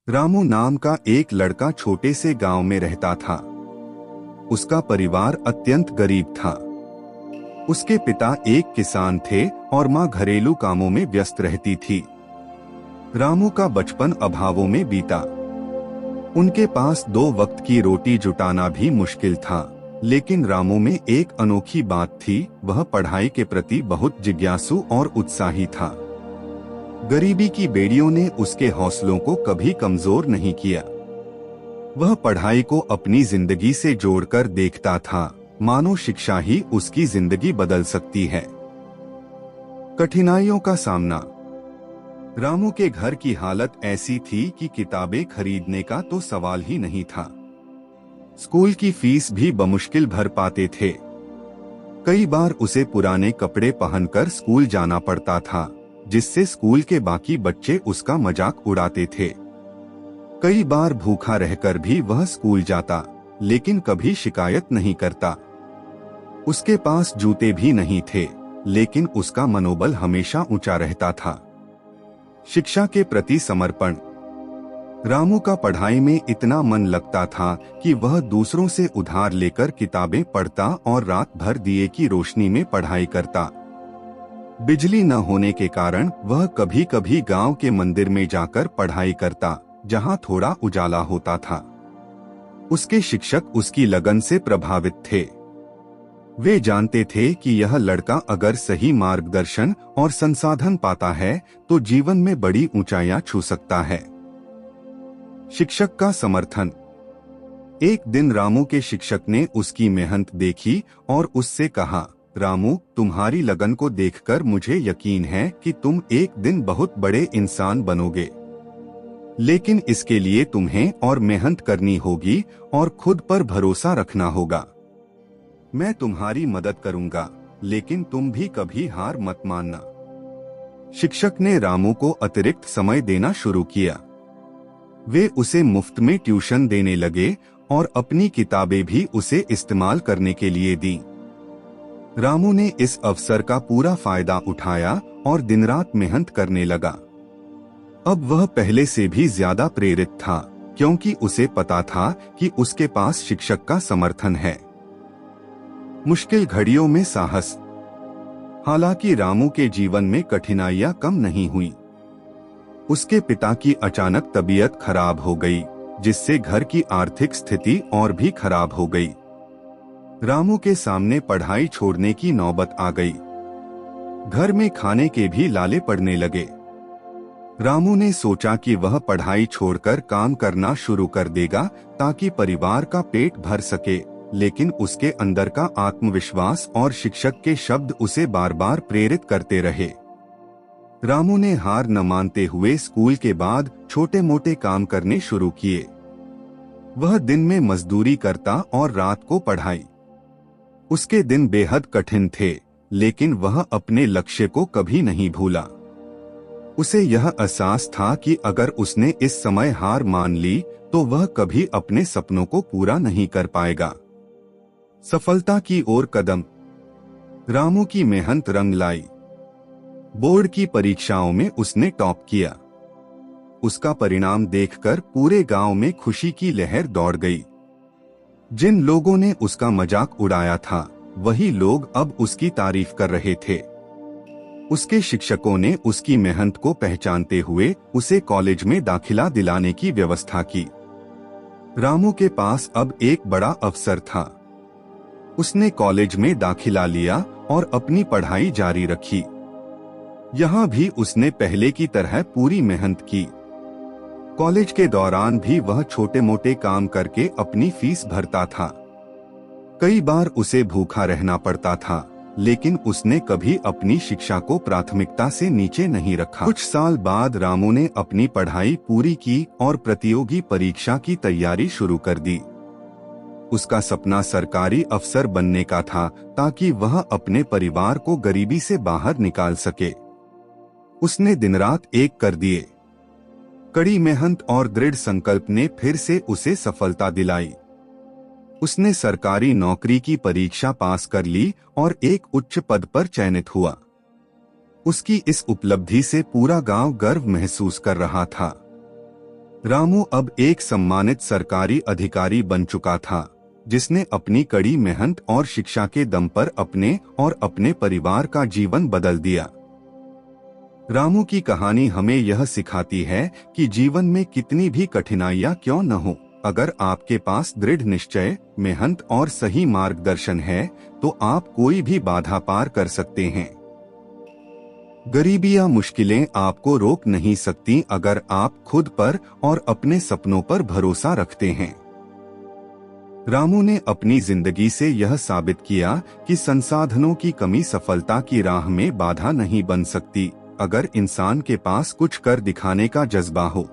रामू नाम का एक लड़का छोटे से गांव में रहता था। उसका परिवार अत्यंत गरीब था। उसके पिता एक किसान थे और मां घरेलू कामों में व्यस्त रहती थी। रामू का बचपन अभावों में बीता। उनके पास 2 वक्त की रोटी जुटाना भी मुश्किल था, लेकिन रामू में एक अनोखी बात थी। वह पढ़ाई के प्रति बहुत जिज्ञासु और उत्साही था। गरीबी की बेड़ियों ने उसके हौसलों को कभी कमजोर नहीं किया। वह पढ़ाई को अपनी जिंदगी से जोड़कर देखता था, मानो शिक्षा ही उसकी जिंदगी बदल सकती है। कठिनाइयों का सामना। रामू के घर की हालत ऐसी थी कि किताबें खरीदने का तो सवाल ही नहीं था। स्कूल की फीस भी बमुश्किल भर पाते थे। कई बार उसे पुराने कपड़े पहनकर स्कूल जाना पड़ता था, जिससे स्कूल के बाकी बच्चे उसका मजाक उड़ाते थे। कई बार भूखा रहकर भी वह स्कूल जाता, लेकिन कभी शिकायत नहीं करता। उसके पास जूते भी नहीं थे, लेकिन उसका मनोबल हमेशा ऊंचा रहता था। शिक्षा के प्रति समर्पण। रामू का पढ़ाई में इतना मन लगता था कि वह दूसरों से उधार लेकर किताबें पढ़ता और रात भर दिए की रोशनी में पढ़ाई करता। बिजली न होने के कारण वह कभी कभी गांव के मंदिर में जाकर पढ़ाई करता, जहां थोड़ा उजाला होता था। उसके शिक्षक उसकी लगन से प्रभावित थे। वे जानते थे कि यह लड़का अगर सही मार्गदर्शन और संसाधन पाता है तो जीवन में बड़ी ऊंचाइयां छू सकता है। शिक्षक का समर्थन। एक दिन रामू के शिक्षक ने उसकी मेहनत देखी और उससे कहा, रामू, तुम्हारी लगन को देखकर मुझे यकीन है कि तुम एक दिन बहुत बड़े इंसान बनोगे। लेकिन इसके लिए तुम्हें और मेहनत करनी होगी और खुद पर भरोसा रखना होगा। मैं तुम्हारी मदद करूंगा, लेकिन तुम भी कभी हार मत मानना। शिक्षक ने रामू को अतिरिक्त समय देना शुरू किया। वे उसे मुफ्त में ट्यूशन देने लगे और अपनी किताबें भी उसे इस्तेमाल करने के लिए दी। रामू ने इस अवसर का पूरा फायदा उठाया और दिन रात मेहनत करने लगा। अब वह पहले से भी ज्यादा प्रेरित था, क्योंकि उसे पता था कि उसके पास शिक्षक का समर्थन है। मुश्किल घड़ियों में साहस। हालांकि रामू के जीवन में कठिनाइयां कम नहीं हुई। उसके पिता की अचानक तबीयत खराब हो गई, जिससे घर की आर्थिक स्थिति और भी खराब हो गई। रामू के सामने पढ़ाई छोड़ने की नौबत आ गई। घर में खाने के भी लाले पड़ने लगे। रामू ने सोचा कि वह पढ़ाई छोड़कर काम करना शुरू कर देगा ताकि परिवार का पेट भर सके, लेकिन उसके अंदर का आत्मविश्वास और शिक्षक के शब्द उसे बार बार प्रेरित करते रहे। रामू ने हार न मानते हुए स्कूल के बाद छोटे मोटे काम करने शुरू किए। वह दिन में मजदूरी करता और रात को पढ़ाई। उसके दिन बेहद कठिन थे, लेकिन वह अपने लक्ष्य को कभी नहीं भूला। उसे यह एहसास था कि अगर उसने इस समय हार मान ली तो वह कभी अपने सपनों को पूरा नहीं कर पाएगा। सफलता की ओर कदम। रामू की मेहनत रंग लाई। बोर्ड की परीक्षाओं में उसने टॉप किया। उसका परिणाम देखकर पूरे गांव में खुशी की लहर दौड़ गई। जिन लोगों ने उसका मजाक उड़ाया था, वही लोग अब उसकी तारीफ कर रहे थे। उसके शिक्षकों ने उसकी मेहनत को पहचानते हुए उसे कॉलेज में दाखिला दिलाने की व्यवस्था की। रामू के पास अब एक बड़ा अवसर था। उसने कॉलेज में दाखिला लिया और अपनी पढ़ाई जारी रखी। यहाँ भी उसने पहले की तरह पूरी मेहनत की। कॉलेज के दौरान भी वह छोटे मोटे काम करके अपनी फीस भरता था। कई बार उसे भूखा रहना पड़ता था, लेकिन उसने कभी अपनी शिक्षा को प्राथमिकता से नीचे नहीं रखा। कुछ साल बाद रामू ने अपनी पढ़ाई पूरी की और प्रतियोगी परीक्षा की तैयारी शुरू कर दी। उसका सपना सरकारी अफसर बनने का था, ताकि वह अपने परिवार को गरीबी से बाहर निकाल सके। उसने दिन रात एक कर दिए। कड़ी मेहनत और दृढ़ संकल्प ने फिर से उसे सफलता दिलाई। उसने सरकारी नौकरी की परीक्षा पास कर ली और एक उच्च पद पर चयनित हुआ। उसकी इस उपलब्धि से पूरा गांव गर्व महसूस कर रहा था। रामू अब एक सम्मानित सरकारी अधिकारी बन चुका था, जिसने अपनी कड़ी मेहनत और शिक्षा के दम पर अपने और अपने परिवार का जीवन बदल दिया। रामू की कहानी हमें यह सिखाती है कि जीवन में कितनी भी कठिनाइयां क्यों न हो, अगर आपके पास दृढ़ निश्चय, मेहनत और सही मार्गदर्शन है, तो आप कोई भी बाधा पार कर सकते हैं। गरीबी या मुश्किलें आपको रोक नहीं सकती अगर आप खुद पर और अपने सपनों पर भरोसा रखते हैं। रामू ने अपनी जिंदगी से यह साबित किया कि संसाधनों की कमी सफलता की राह में बाधा नहीं बन सकती, अगर इंसान के पास कुछ कर दिखाने का जज्बा हो।